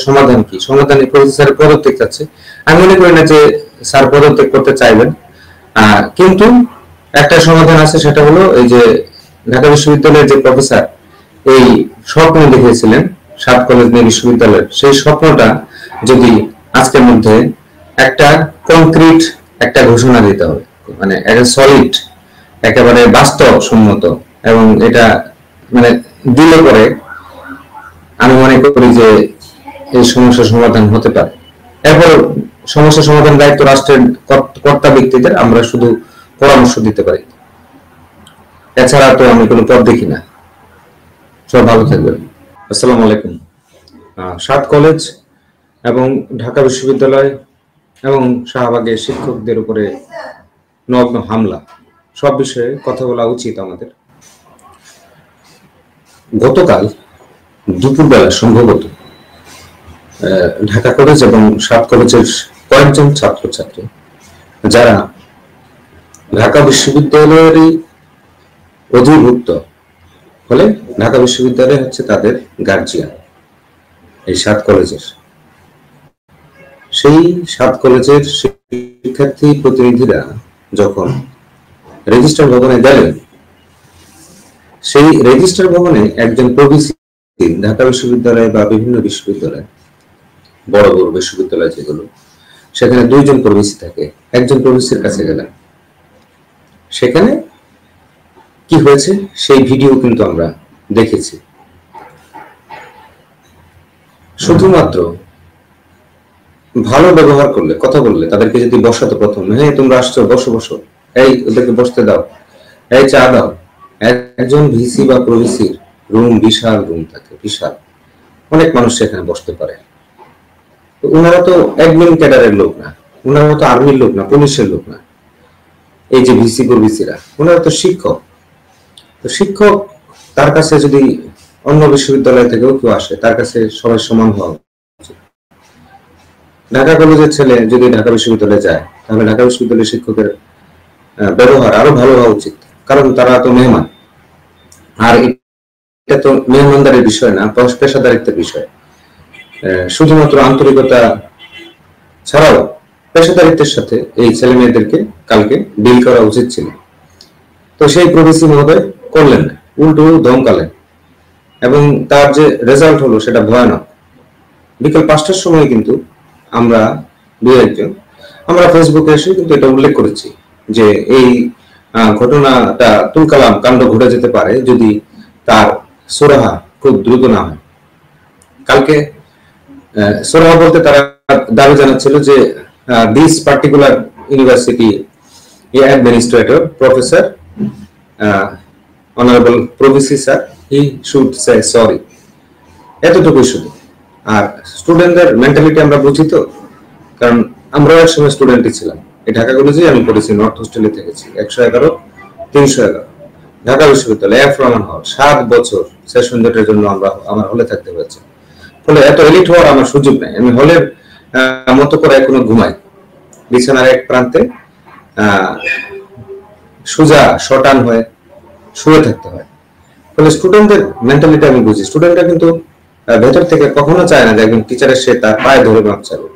সমাধান কি? সমাধান প্রফেসরের পদত্যাগ চাচ্ছে। আমি মনে করি না যে স্যার পদত্যাগ করতে চাইবেন, কিন্তু একটা সমাধান আছে, সেটা হলো এই যে ঢাকা বিশ্ববিদ্যালয়ের যে প্রফেসর এই স্বপ্ন দেখেছিলেন 7 কলেজ নিয়ে বিশ্ববিদ্যালয়ের, সেই স্বপ্নটা যদি আজকের মধ্যে একটা কনক্রিট একটা ঘোষণা দিতে হবে, মানে একটা সলিড, একেবারে বাস্তবসম্মত, এবং এটা মানে দিলে পরে আমি মনে করি যে এই সমস্যার সমাধান হতে পারে। এরপর সমস্যা সমাধান দায়িত্ব রাষ্ট্রের কর্তা ব্যক্তিদের, আমরা শুধু পরামর্শ দিতে পারি, এছাড়া তো আমি কোনো পথ দেখি না। সব ভালো থাকবেন। আসসালামু আলাইকুম। 7 কলেজ এবং ঢাকা বিশ্ববিদ্যালয় এবং শাহবাগের শিক্ষকদের উপরে নগ্ন হামলা, সব বিষয়ে কথা বলা উচিত আমাদের। গতকাল দুপুরবেলা সম্ভবত ঢাকা কলেজ এবং 7 কলেজের কয়েকজন ছাত্রছাত্রী যারা ঢাকা বিশ্ববিদ্যালয়েরই অধিভুক্ত হলে, ঢাকা বিশ্ববিদ্যালয় হচ্ছে তাদের গার্জিয়ান, এই 7 কলেজের, সেই 7 কলেজের শিক্ষার্থী প্রতিনিধিরা যখন রেজিস্ট্রার ভবনে গেলেন, সেই রেজিস্ট্রার ভবনে একজন প্রভিসি, ঢাকা বিশ্ববিদ্যালয় বা বিভিন্ন বিশ্ববিদ্যালয়, বড় বড় বিশ্ববিদ্যালয় যেগুলো, সেখানে 2 জন প্রভিসি থাকে, একজন প্রভিসির কাছে গেলেন। সেখানে কি হয়েছে সেই ভিডিও কিন্তু আমরা দেখেছি। শুধুমাত্র ভালো ব্যবহার করলে, কথা বললে, তাদেরকে যদি বসাতো, প্রথম হ্যাঁ তোমরা আসছো, বসো বসো, এই ওদেরকে বসতে দাও, এই চা দাও। একজন ভিসি বা প্রভিসির রুম, বিশাল রুম থাকে, বিশাল, অনেক মানুষ সেখানে বসতে পারে। ওনারা তো অ্যাডমিন ক্যাডারের লোক না, ওনারা তো আর্মির লোক না, পুলিশের লোক না। এই যে ভিসি প্রভিসিরা, ওনারা তো শিক্ষক। তো শিক্ষক, তার কাছে যদি অন্য বিশ্ববিদ্যালয় থেকেও কেউ আসে, তার কাছে সবাই সমান হওয়া উচিত। ঢাকা কলেজের ছেলে যদি ঢাকা বিশ্ববিদ্যালয়ে যায়, তাহলে ঢাকা বিশ্ববিদ্যালয়ের শিক্ষকের ব্যবহার আরো ভালো হওয়া উচিত, কারণ তারা তো মেহমান। আর এটা তো মেহমানদারের বিষয় না, পেশাদারিত্বের বিষয়। শুধুমাত্র আন্তরিকতা ছাড়াও পেশাদারিত্বের সাথে এই ছেলে মেয়েদেরকে কালকে ডিল করা উচিত ছিল। তো সেই প্রভিসি মহোদয় করলেন না, উল্টো ধমকালেন, এবং তার যে রেজাল্ট হলো সেটা ভয়ানক। বিকেল 5টার সময় কিন্তু আমরা আমরা ফেসবুকে এসে কিন্তু এটা উল্লেখ করেছি যে এই ঘটনাটা তুলকালাম কাণ্ড ঘটে যেতে পারে যদি তার সুরাহা খুব দ্রুত না হয়। কালকে সুরাহা বলতে তারা দাবি জানাচ্ছিল যে this particular university administrator professor honourable pro-VC sir, he should say sorry, এতটুকুই শুধু। আর স্টুডেন্টদের মেন্টালিটি আমরা বুঝি তো, কারণ আমরাও এক সময় স্টুডেন্টই ছিলাম। এই ঢাকা কলেজেই আমি পড়েছি, নর্থ হোস্টেলে থেকেছি, 111, 311 ঢাকা বিশ্ববিদ্যালয়, এফ রহমান হল, 7 বছর সেশন জটের জন্য আমার হলে থাকতে হয়েছে। ফলে এত এলিট হওয়ার আমার সুযোগ নাই। আমি হলের মতো করে এখনো ঘুমাই, বিছানার এক প্রান্তে সোজা শটান হয়ে শুয়ে থাকতে হয়। ফলে স্টুডেন্টদের মেন্টালিটি আমি বুঝি। স্টুডেন্টরা কিন্তু ভেতর থেকে কখনো চায় না যে একজন টিচার এসে তার পায়ে ধরে মাপ চাবে।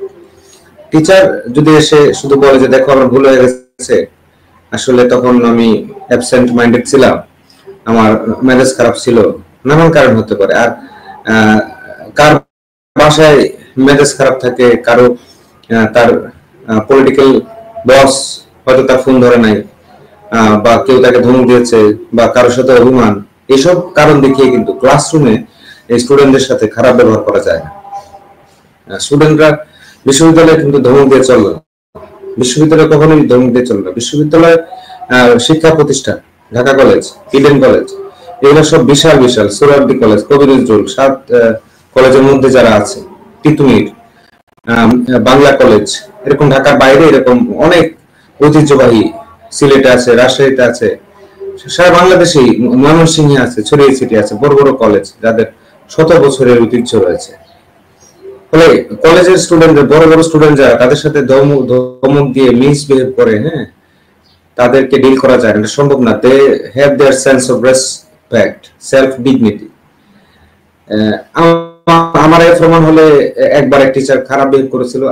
টিচার যদি এসে শুধু বলে যে দেখো আমার ভুল হয়ে গেছে, আসলে তখন আমি অ্যাবসেন্ট মাইন্ডেড ছিলাম, আমার মেজাজ খারাপ ছিল, নানান কারণ হতে পারে। আর কার বাসায় মেজাজ খারাপ থাকে, কারো তার পলিটিক্যাল বস হয়তো তার ফোন ধরে নাই, বা কেউ তাকে ধমক দিয়েছে, বা কারোর সাথে অভিমান, এইসব কারণ দেখিয়ে কিন্তু ক্লাসরুমে এই স্টুডেন্টদের সাথে খারাপ ব্যবহার করা যায় না। স্টুডেন্টরা বিশ্ববিদ্যালয়ে কিন্তু ধমক দিয়ে চলবে না, বিশ্ববিদ্যালয় কখনোই ধমক দিয়ে চলবে না। বিশ্ববিদ্যালয় শিক্ষা প্রতিষ্ঠান, ঢাকা কলেজ, ইডেন কলেজ, এগুলো সব বিশাল বিশাল, সোহরাওয়ার্দী কলেজ, কবি নজরুল, 7 কলেজের মধ্যে যারা আছে, তিতুমির, বাংলা কলেজ, এরকম ঢাকার বাইরে এরকম অনেক ঐতিহ্যবাহী, সিলেটে আছে, রাজশাহীতে আছে, সারা বাংলাদেশেই ময়মনসিংহে আছে, ছড়িয়ে ছিটিয়ে আছে বড় বড় কলেজ যাদের 100 বছরের ঐতিহ্য রয়েছে। ফলে কলেজের স্টুডেন্টদের, বড় বড় স্টুডেন্ট যারা, তাদের সাথে ধমক দিয়ে মিসবিহেভ করে, হ্যাঁ, তাদেরকে ডিল করা যায় না, সম্ভব না। They have their sense of respect, self dignity. আমার প্রমাণ হলে একবার এক টিচার খারাপ বিহেভ করেছিল,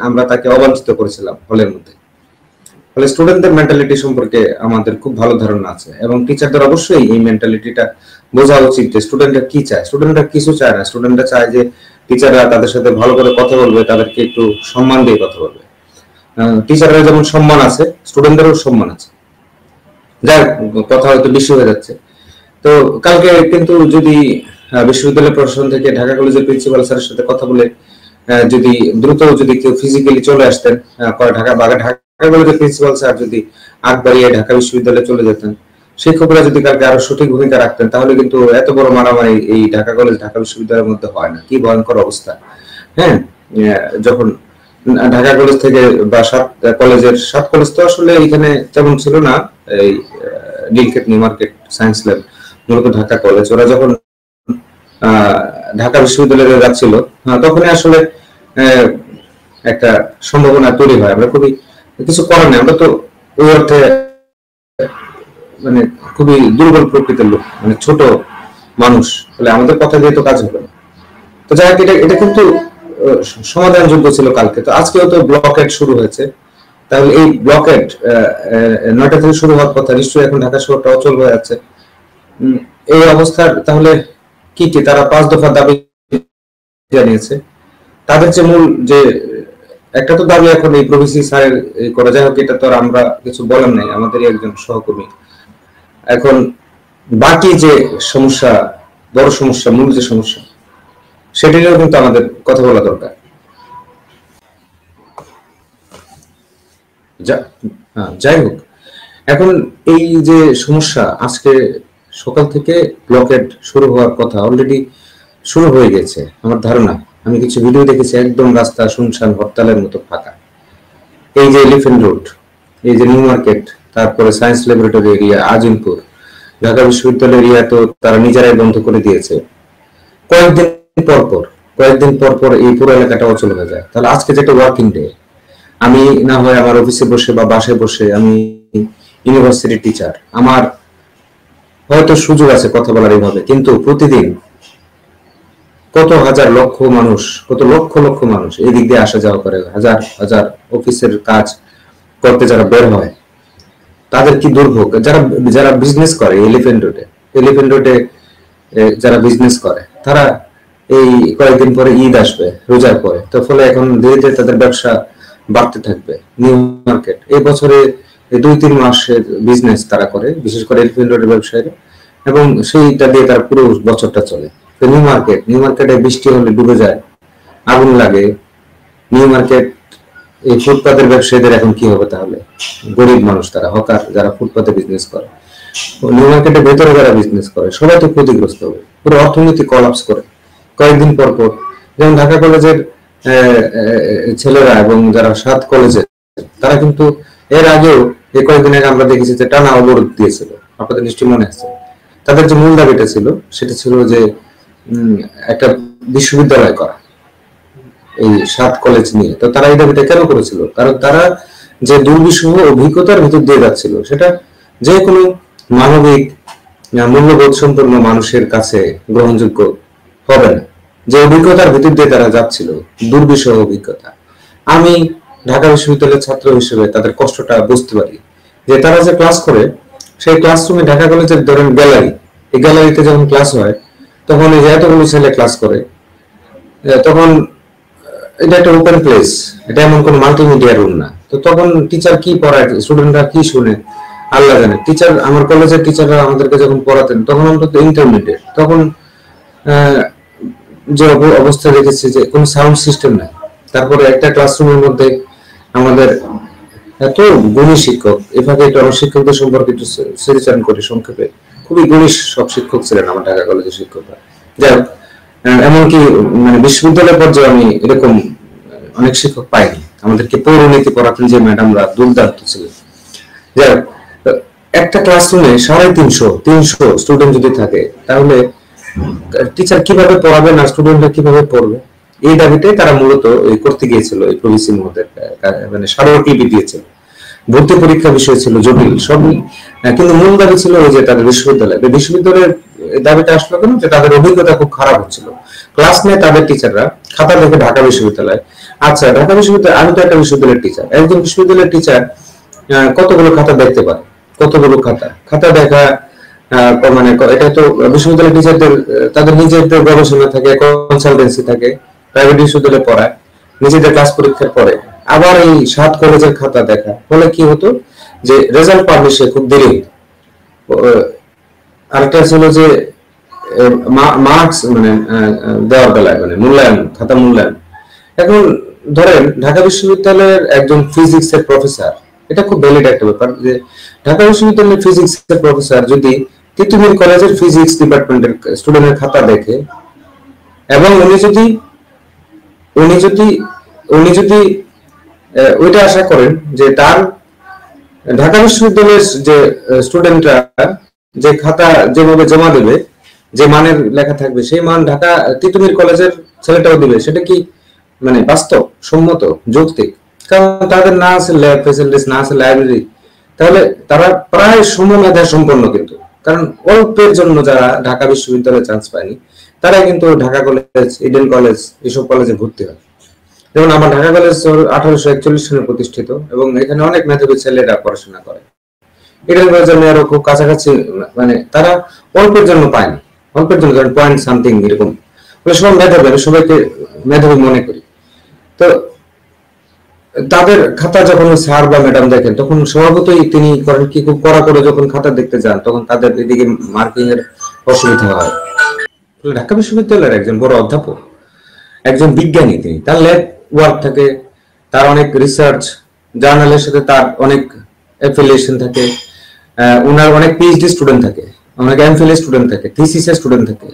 আমরা তাকে অবাঞ্ছিত করেছিলাম হলের মধ্যে। ফলে স্টুডেন্টদের মেন্টালিটি সম্পর্কে আমাদের খুব ভালো ধারণা আছে, এবং টিচারদের অবশ্যই এই মেন্টালিটিটা বোঝা উচিত যে স্টুডেন্টরা কি চায়। স্টুডেন্টরা কিছু চায় না, স্টুডেন্টরা চায় যে টিচাররা তাদের সাথে ভালো করে কথা বলবে, তাদেরকে একটু সম্মান দিয়ে কথা বলবে। টিচাররা যেমন সম্মান আছে, স্টুডেন্টদেরও সম্মান আছে। যার কথা হয়তো বেশি হয়ে যাচ্ছে। তো কালকে কিন্তু যদি বিশ্ববিদ্যালয় প্রশাসন থেকে ঢাকা কলেজের প্রিন্সিপাল স্যারের সাথে কথা বলে যদি দ্রুত যদি কেউ ফিজিক্যালি চলে আসতেন, ঢাকা কলেজের প্রিন্সিপাল স্যার যদি আগ বাড়িয়ে ঢাকা বিশ্ববিদ্যালয়ে চলে যেতেন, শিক্ষকরা যদি কালকে আরো সঠিক ভূমিকা রাখতেন, তাহলে কিন্তু এত বড় মারামারি এই ঢাকা বিশ্ববিদ্যালয়ের মধ্যে হয় না। কি ভয়ঙ্কর অবস্থা! হ্যাঁ, যখন ঢাকা কলেজ থেকে বা সাত কলেজ তো আসলে এখানে তেমন ছিল না, এই Nilkhet, new market, science lab, মূলত ঢাকা কলেজ, ওরা যখন ঢাকা বিশ্ববিদ্যালয়ে যাচ্ছিল তখনই আসলে একটা সম্ভাবনা তৈরি হয়। আমরা খুবই কিছু করার নেই, আমরা তো ওই অর্থে মানে খুবই দুর্বল প্রকৃতির লোক, মানে ছোট মানুষ, ফলে আমাদের কথা দিয়ে তো কাজ হবে না। তো যাই হোক, এটা কিন্তু সমাধানযোগ্য ছিল কালকে। তো আজকেও তো ব্লকেড শুরু হয়েছে, তাহলে এই ব্লকেড 9টা থেকে শুরু হওয়ার কথা, নিশ্চয়ই এখন ঢাকা শহরটা অচল হয়ে যাচ্ছে। এই অবস্থার তাহলে কি তারা 5 দফা দাবি জানিয়েছে। তাদের যে মূল যে একটা তো দাবি এখন এই প্রভিসি স্যারের করা, যাই হোক, এটা তো আর আমরা কিছু বলার নাই, আমাদেরই একজন সহকর্মী। এখন বাকি যে সমস্যা, বড় সমস্যা, মূল যে সমস্যা, সেটা নিয়েও কিন্তু আমাদের কথা বলা দরকার। যাই হোক, এখন এই যে সমস্যা, আজকে সকাল থেকে ব্লকেড শুরু হওয়ার কথা, অলরেডি শুরু হয়ে গেছে আমার ধারণা। আমি কিছু ভিডিও দেখেছি, একদম রাস্তা শুনশান, হরতালের মতো ফাঁকা। এই যে এলিফ্যান্ট রোড, এই যে নিউ মার্কেট, তারপরে science laboratory area, Azimpur, Dhaka বিশ্ববিদ্যালয় এরিয়া তো তারা নিজেরাই বন্ধ করে দিয়েছে। কয়েকদিন পর পর এই পুরো এলাকাটা অচল হয়ে যায়। তাহলে আজকে যেটা ওয়ার্কিং ডে, আমি না হয় আমার অফিসে বসে বা বাসায় বসে, আমি ইউনিভার্সিটি টিচার, আমার হয়তো সুযোগ আছে কথা বলার এইভাবে, কিন্তু প্রতিদিন কত হাজার লক্ষ মানুষ, কত লক্ষ লক্ষ মানুষ এই দিক দিয়ে আসা যাওয়া করে, হাজার হাজার অফিসের কাজ করতে যারা বের হয়, তাদের কি দুর্ভোগ। যারা বিজনেস করে এলিফ্যান্ট রোডে যারা বিজনেস করে, তারা এই কয়েকদিন পরে ঈদ আসবে, রোজার পরে, তো ফলে এখন ধীরে ধীরে তাদের ব্যবসা বাড়তে থাকবে। নিউ মার্কেট এই বছরে 2-3 মাসের বিজনেস তারা করে, বিশেষ করে এলিফ্যান্ট রোডের ব্যবসায়ীরা, এবং সেইটা দিয়ে তার পুরো বছরটা চলে। তো নিউ মার্কেটে বৃষ্টি হলে ডুবে যায়, আগুন লাগে। নিউ মার্কেট এই ফুটপাতের ব্যবসায়ীদের এখন কি হবে তাহলে? গরিব মানুষ, তারা হকার, যারা ফুটপাতে বিজনেস করে, নিউ মার্কেটের ভেতরে যারা বিজনেস করে, সবাই তো ক্ষতিগ্রস্ত হবে, পুরো অর্থনীতি কলাপস করে কয়েকদিন পর পর। যেমন ঢাকা কলেজের ছেলেরা এবং যারা 7 কলেজের, তারা কিন্তু এর আগেও এই কয়েকদিন আগে আমরা দেখেছি যে টানা অবরোধ দিয়েছিল, আপনাদের নিশ্চয়ই মনে আছে। তাদের যে মূল দাবিটা ছিল, সেটা ছিল যে একটা বিশ্ববিদ্যালয় করা, এই 7 কলেজ নিয়ে। তো তারা এই দাবিটা কেন করেছিল? কারণ তারা যে দুর্বিষহ অভিজ্ঞতার ভিতর দিয়ে যাচ্ছিল, সেটা যে কোনো মানবিক মূল্যবোধ সম্পন্ন মানুষের কাছে গ্রহণযোগ্য হবে না। যে অভিজ্ঞতার ভিতর দিয়ে তারা যাচ্ছিল, দুর্বিষহ অভিজ্ঞতা। আমি ঢাকা বিশ্ববিদ্যালয়ের ছাত্র হিসেবে তাদের কষ্টটা বুঝতে পারি। যে তারা যে ক্লাস করে, সেই ক্লাসরুমে ঢাকা কলেজের ধরেন গ্যালারি, এই গ্যালারিতে যখন ক্লাস হয়, তখন এই যে এতগুলো ছেলে ক্লাস করে, তখন এটা একটা ওপেন প্লেস, এটা এমন কোন মাল্টিমিডিয়া রুম না। তো তখন টিচার কি পড়ায়, স্টুডেন্টরা কি শুনে, আল্লাহ জানে। আমার কলেজের টিচাররা আমাদেরকে যখন পড়াতেন, তখন আমরা তো ইন্টারমিডিয়েট, তখন যে অবস্থা দেখেছি যে কোনো সাউন্ড সিস্টেম নাই। তারপরে একটা ক্লাসরুমের মধ্যে আমাদের এত গুণী শিক্ষক, এভাবে একটু আমার শিক্ষকদের সম্পর্কে একটু স্মৃতিচারণ করি সংক্ষেপে। খুবই গুণী সব শিক্ষক ছিলেন আমার ঢাকা কলেজের শিক্ষকরা। যাই হোক, এমনকি মানে বিশ্ববিদ্যালয় পর্যায়ে আমি এরকম অনেক শিক্ষক পাইনি। আমাদেরকে পৌরনীতি পড়াতেন যে ম্যাডামরা, দুর্দান্ত ছিলেন। যাই হোক, একটা ক্লাসরুমে 350 স্টুডেন্ট যদি থাকে, তাহলে টিচার কিভাবে পড়াবেন আর স্টুডেন্টরা কিভাবে পড়বে? এই দাবিটাই তারা মূলত করতে গিয়েছিল। এই প্রভিসি মহোদয় মানে স্মারকলিপি দিয়েছিল। ভর্তি পরীক্ষা বিষয় ছিল জটিল সবই, কিন্তু মূল দাবি ছিল ওই যে তাদের বিশ্ববিদ্যালয়ের দাবিটা আসলো কেন? যে তাদের অভিজ্ঞতা খুব খারাপ হচ্ছিল। ক্লাস নেয় তাদের টিচাররা, খাতা দেখে ঢাকা বিশ্ববিদ্যালয়। আচ্ছা, ঢাকা বিশ্ববিদ্যালয়, আমি তো একটা বিশ্ববিদ্যালয়ের টিচার, একজন বিশ্ববিদ্যালয়ের টিচার কতগুলো খাতা দেখতে পারে, কতগুলো খাতা খাতা দেখা মানে এটা তো বিশ্ববিদ্যালয়ের টিচারদের তাদের নিজেদের গবেষণা থাকে, কনসালটেন্সি থাকে, প্রাইভেট বিশ্ববিদ্যালয়ে পড়ায়, নিজেদের ক্লাস পরীক্ষার পরে আবার এই 7 কলেজের খাতা দেখা ফলে কি হতো যে রেজাল্ট পাবলিশে খুব দেরি হতো। আরেকটা ছিল যে মার্কস মানে দেওয়ার বেলায় মানে মূল্যায়ন, খাতা মূল্যায়ন। এখন ধরেন ঢাকা বিশ্ববিদ্যালয়ের একজন ফিজিক্সের প্রফেসর, এটা খুব ভ্যালিড একটা ব্যাপার যে ঢাকা বিশ্ববিদ্যালয়ের ফিজিক্সের প্রফেসর যদি তিতুমির কলেজের ফিজিক্স ডিপার্টমেন্টের স্টুডেন্টের খাতা দেখে এবং উনি যদি ওইটা আশা করেন যে তার ঢাকা বিশ্ববিদ্যালয়ের যে স্টুডেন্টরা যে খাতা যেভাবে জমা দেবে, যে মানের লেখা থাকবে সেই মান ঢাকা তিতুমির কলেজের ছেলেটাও দিবে, সেটা কি মানে বাস্তব সম্মত যৌক্তিক? কারণ তাদের না আছে ল্যাব ফ্যাসিলিটিস, না আছে লাইব্রেরি, তাহলে তারা প্রায় সমমেধা সম্পন্ন, কিন্তু কারণ অল্পের জন্য যারা ঢাকা বিশ্ববিদ্যালয়ে চান্স পায়নি তারা কিন্তু ঢাকা কলেজ, ইডেন কলেজ এসব কলেজে ভর্তি হয়। যেমন আমার ঢাকা কলেজ 1841 সালে প্রতিষ্ঠিত এবং এখানে অনেক মেধাবী ছেলেরা পড়াশোনা করে। ইডেন কলেজের মেয়েরও খুব কাছাকাছি, মানে তারা অল্পের জন্য পায়নি, অল্পের জন্য পয়েন্ট সামথিং এরকম, সব মেধাবী, আমি সবাইকে মেধাবী মনে করি। তো তাদের খাতা যখন স্যার বা ম্যাডাম দেখেন তখন স্বভাবতই তিনি করেন কি, খুব কড়া করে যখন খাতা দেখতে যান তখন তাদের এদিকে মার্কিং এর অসুবিধা হয়। ঢাকা বিশ্ববিদ্যালয়ের একজন বড় অধ্যাপক, একজন বিজ্ঞানী, তিনি তার ল্যাব ওয়ার্ক থাকে, তার অনেক রিসার্চ জার্নালের সাথে তার অনেক অ্যাফিলিয়েশন থাকে, ওনার অনেক পিএইচডি স্টুডেন্ট থাকে, অনেক এমফিল স্টুডেন্ট থাকে, থিসিস এর স্টুডেন্ট থাকে,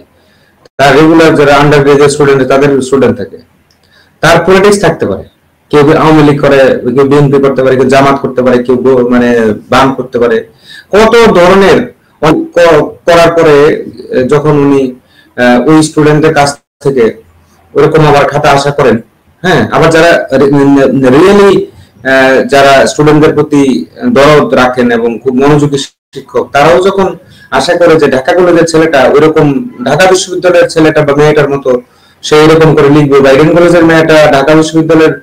তার রেগুলার যারা আন্ডার গ্রাজুয়েট স্টুডেন্ট তাদের স্টুডেন্ট থাকে। তার পলিটিক্স থাকতে পারে, কেউ আওয়ামী লীগ করে, কেউ বিএনপি করতে পারে, কেউ জামাত করতে পারে, কেউ মানে বাম করতে পারে, কত ধরনের করার পরে যখন উনি ওই স্টুডেন্টের কাছ থেকে ওরকম আবার খাতা আশা করেন, হ্যাঁ, আবার যারা রিয়েলি যারা স্টুডেন্টদের প্রতি দরদ রাখেন এবং খুব মনোযোগী শিক্ষক, তারাও যখন আশা করে যে ঢাকা কলেজের ছেলেটা ওইরকম ঢাকা বিশ্ববিদ্যালয়ের ছেলেটা বা মেয়েটার মতো সে এরকম করে লিখবে, বা ইডেন কলেজের মেয়েটা ঢাকা বিশ্ববিদ্যালয়ের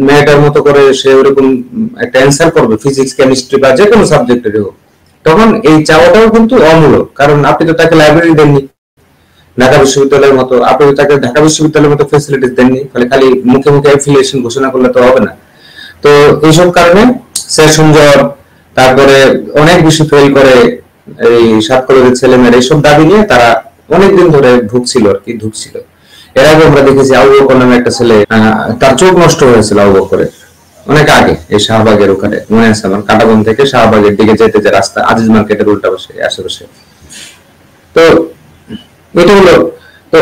মেয়েটার মতো করে সে ওরকম একটা অ্যান্সার করবে ফিজিক্স, কেমিস্ট্রি বা যে কোনো সাবজেক্টের হোক, তখন এই চাওয়াটাও কিন্তু অমূলক। কারণ আপনি তো তাকে লাইব্রেরি দেননি ঢাকা বিশ্ববিদ্যালয়ের মতো, আপনি তো তাকে ঢাকা বিশ্ববিদ্যালয়ের মতো ফ্যাসিলিটিস দেননি, ফলে খালি মুখে মুখে অ্যাফিলিয়েশন ঘোষণা করলে তো হবে না। তো এইসব কারণে সেশন জ্বর, তারপরে অনেক বেশি ফেল করে এই 7 কলেজের ছেলে মেয়েরা এইসব দাবি নিয়ে তারা অনেকদিন ধরে ঢুকছিল আর কি, ঢুকছিল। এর আগে আমরা দেখেছি আবু বকর নামে একটা ছেলে, তার চোখ নষ্ট হয়েছিল আবু বকরের অনেক আগে, এই শাহবাগের ওখানে মনে আছে আমার, কাটাবন থেকে শাহবাগের দিকে যেতে যে রাস্তা, আজিজ মার্কেটের উল্টা পাশে আশেপাশে। তো এটা হলো, তো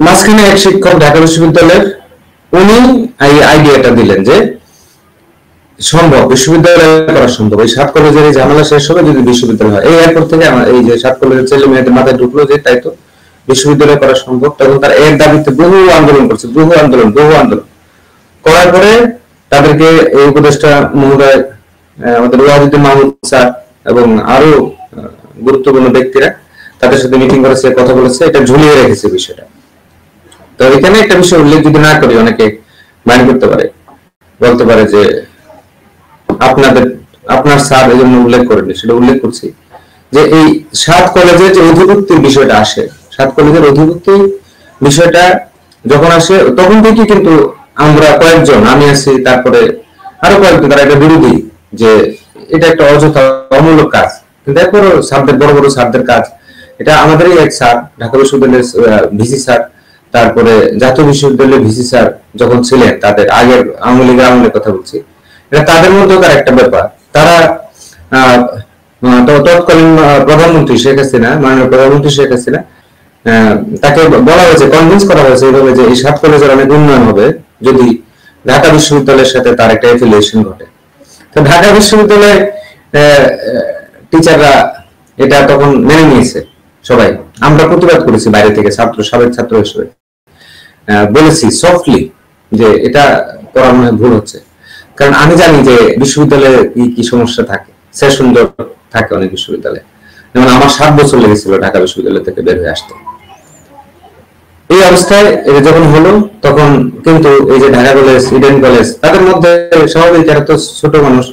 মাঝখানে এক শিক্ষক ঢাকা বিশ্ববিদ্যালয়ের, উনি এই আইডিয়াটা দিলেন যে সম্ভব বিশ্ববিদ্যালয় করা সম্ভব, এই 7 কলেজের এই ঝামেলা শেষ হবে যদি বিশ্ববিদ্যালয় হয়। এই এরপর থেকে আমার এই যে 7 কলেজের ছেলে মেয়েদের মাথায় ঢুকলো যে তাই তো বিশ্ববিদ্যালয় করা সম্ভব। তখন তার এর দাবিতে বহু আন্দোলন করছে, বহু আন্দোলন করার পরে তাদেরকে এই উপদেষ্টা মহোদয়, আমাদের ওয়াহিদুদ্দিন মাহমুদ স্যার এবং আরো গুরুত্বপূর্ণ ব্যক্তিরা তাদের সাথে মিটিং করেছে, কথা বলেছে, এটা ঝুলিয়ে রেখেছে বিষয়টা। তো এখানে একটা বিষয় উল্লেখ যদি না করি অনেকে মাইন্ড করতে পারে, বলতে পারে যে আপনার স্যার এই জন্য উল্লেখ করেনি, সেটা উল্লেখ করছি যে এই 7 কলেজের যে অধিভুক্তির বিষয়টা আসে, 7 কলেজের অধিভুক্তি বিষয়টা যখন আসে তখন থেকে কিন্তু আমরা কয়েকজন, আমি আছি, তারপরে আরো কয়েকজন, তারা এটা বিরোধী যে এটা একটা অযথা অমূলক কাজ। কিন্তু এরপরও স্যারদের, বড় বড় স্যারদের কাজ, এটা আমাদেরই এক স্যার, ঢাকা বিশ্ববিদ্যালয়ের ভিসি স্যার, তারপরে জাতীয় বিশ্ববিদ্যালয়ের ভিসি স্যার যখন ছিলেন, তাদের আগের আওয়ামী লীগের আমলের কথা বলছি, এটা তাদের মধ্যকার একটা ব্যাপার। তারা তৎকালীন প্রধানমন্ত্রী শেখ হাসিনা, মাননীয় প্রধানমন্ত্রী শেখ হাসিনা, তাকে বলা হয়েছে, কনভিন্স করা হয়েছে এইভাবে যে এই 7 কলেজের অনেক উন্নয়ন হবে যদি ঢাকা বিশ্ববিদ্যালয়ের সাথে তার একটা অ্যাফিলিয়েশন ঘটে। তো ঢাকা বিশ্ববিদ্যালয়ের টিচাররা এটা তখন মেনে নিয়েছে সবাই। আমরা প্রতিবাদ করেছি বাইরে থেকে, সাবেক ছাত্র হিসেবে বলেছি সফটলি যে এটা করা মনে ভুল হচ্ছে। কারণ আমি জানি যে বিশ্ববিদ্যালয়ে কি সমস্যা থাকে, সেশন জট থাকে অনেক বিশ্ববিদ্যালয়ে। যেমন আমার 7 বছর লেগেছিল ঢাকা বিশ্ববিদ্যালয় থেকে বের হয়ে আসতে। এই অবস্থায় এটা যখন হলো তখন কিন্তু এই যে ঢাকা কলেজ, ইডেন কলেজ, তাদের মধ্যে স্বাভাবিক এরা তো ছোট মানুষ,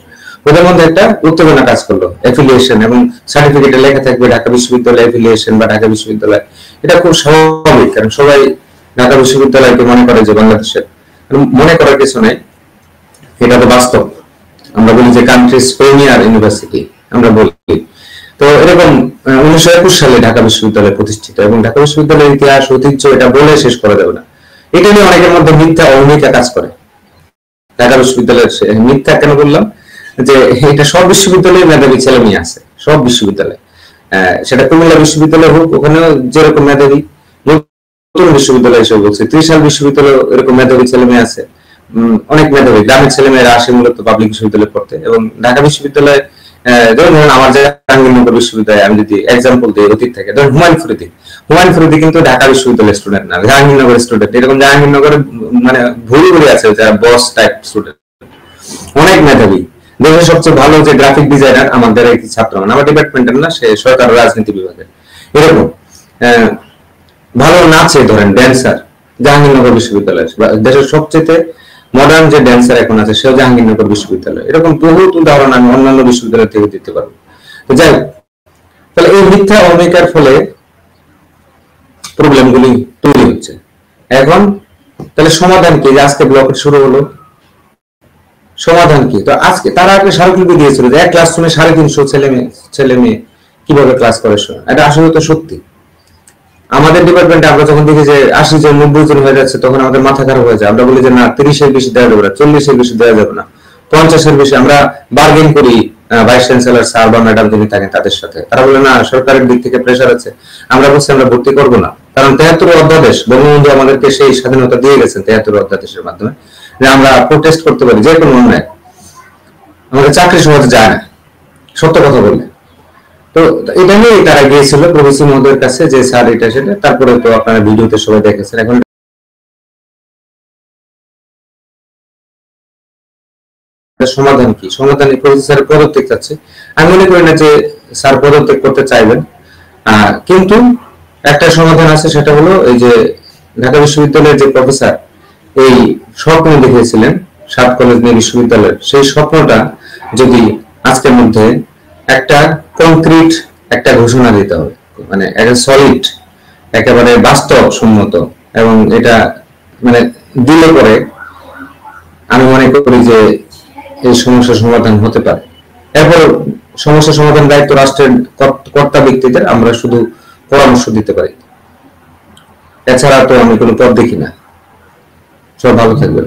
ওদের মধ্যে একটা উত্তেজনা কাজ করলো, অ্যাফিলিয়েশন, এবং সার্টিফিকেটে লেখা থাকবে ঢাকা বিশ্ববিদ্যালয় অ্যাফিলিয়েশন বা ঢাকা বিশ্ববিদ্যালয়। এটা খুব স্বাভাবিক, কারণ সবাই ঢাকা বিশ্ববিদ্যালয়কে মনে করে যে বাংলাদেশের, মনে করার কিছু নেই, এটা তো বাস্তব। আমরা বলি যে কান্ট্রিজ প্রিমিয়ার ইউনিভার্সিটি আমরা বলি। তো এরকম 1921 সালে ঢাকা বিশ্ববিদ্যালয় প্রতিষ্ঠিত, এবং ঢাকা বিশ্ববিদ্যালয়ের ইতিহাস, ঐতিহ্য এটা বলে শেষ করা যাবে না। এটা নিয়ে অনেকের মধ্যে মিথ্যা অহমিকা কাজ করে। ঢাকা বিশ্ববিদ্যালয়ের মিথ্যা কেন বললাম, যে এটা সব বিশ্ববিদ্যালয়ে মেধাবী ছেলে মেয়ে আছে, সব বিশ্ববিদ্যালয়ে, সেটা কুমিল্লা বিশ্ববিদ্যালয় হোক, ওখানেও যেরকম মেধাবী, নতুন বিশ্ববিদ্যালয় হিসেবে বলছে, ত্রিশাল বিশ্ববিদ্যালয় এরকম মেধাবী ছেলে মেয়ে আছে, অনেক মেধাবী গ্রামের ছেলে মেয়েরা আসে মূলত পাবলিক বিশ্ববিদ্যালয়ে পড়তে। এবং ঢাকা বিশ্ববিদ্যালয়ে যেমন আমার জাহাঙ্গীরনগর বিশ্ববিদ্যালয়ে আমি যদি এক্সাম্পল দিই অতীত থেকে, ধরুন হুমায়ুন ফরিদি কিন্তু ঢাকা বিশ্ববিদ্যালয়ের স্টুডেন্ট না, জাহাঙ্গীরনগর স্টুডেন্ট। এরকম জাহাঙ্গীরনগরে মানে ভুরি ভুরি আছে যারা বস টাইপ স্টুডেন্ট, অনেক মেধাবী। দেশের সবচেয়ে ভালো যে গ্রাফিক ডিজাইনার আমাদের একটি ছাত্র, মানে আমার ডিপার্টমেন্টের না, সে সরকার রাজনীতি বিভাগের। এরকম ভালো নাচে, ধরেন ড্যান্সার, জাহাঙ্গীরনগর বিশ্ববিদ্যালয়। দেশের সবচেয়ে মডার্ন যে ড্যান্সার এখন আছে সেও জাহাঙ্গীরনগর বিশ্ববিদ্যালয়। এরকম বহুত উদাহরণ আমি অন্যান্য বিশ্ববিদ্যালয় থেকে দিতে পারবো। তো যাই হোক, তাহলে এই মিথ্যা অহমিকার ফলে প্রবলেমগুলি তৈরি হচ্ছে। এখন তাহলে সমাধান কি? আজকে ব্লকেট শুরু হলো, সমাধান কি? তো আজকে তারা একটা স্মারকলিপি দিয়েছিল যে এক ক্লাসরুমে 350 ছেলে মেয়ে কিভাবে ক্লাস করে। এটা আসলে তো সত্যি। আমাদের ডিপার্টমেন্টে আমরা যখন দেখি যে 80 জন 90 জন হয়ে যাচ্ছে, তখন আমাদের মাথা খারাপ হয়ে যায়। আমরা বলি যে না, 30-এর বেশি দেওয়া যাবে না, 40-এর বেশি দেওয়া যাবে না, 50-এর বেশি। আমরা বার্গেন করি ভাইস চ্যান্সেলর স্যার বা ম্যাডাম যিনি থাকেন তাদের সাথে। তারা বলে না, সরকারের দিক থেকে প্রেশার আছে। আমরা বলছি আমরা ভর্তি করবো না, কারণ 73 অধ্যাদেশ, বঙ্গবন্ধু আমাদেরকে সেই স্বাধীনতা দিয়ে গেছেন 73 অধ্যাদেশের মাধ্যমে, যে আমরা প্রোটেস্ট করতে পারি যে কোনো অন্যায়। আমাদের চাকরি সমাজে যায় না, সত্য কথা বললে। তো এটা নিয়ে তারা গিয়েছিল প্রভিসি মহোদয়ের কাছে যে স্যার এটা সেটা। তারপরে তো আপনারা ভিডিওতে সবাই দেখেছেন। এখন সমাধান কি? সমাধানে প্রভিসি স্যার পদত্যাগ চাচ্ছে। আমি মনে করি না যে স্যার পদত্যাগ করতে চাইবেন, কিন্তু একটা সমাধান আছে, সেটা হলো এই যে ঢাকা বিশ্ববিদ্যালয়ের যে প্রফেসর এই স্বপ্ন দেখেছিলেন 7 কলেজ নিয়ে বিশ্ববিদ্যালয়ের, সেই স্বপ্নটা যদি আজকের মধ্যে একটা কংক্রিট একটা ঘোষণা দিতে হবে, মানে একটা সলিড, একেবারে বাস্তবসম্মত, এবং এটা মানে দিলে পরে আমি মনে করি যে এই সমস্যার সমাধান হতে পারে। এরপর সমস্যা সমাধান দায়িত্ব রাষ্ট্রের কর্তা ব্যক্তিদের, আমরা শুধু পরামর্শ দিতে পারি। এছাড়া তো আমি কোনো পথ দেখি না। সব ভালো থাকবেন।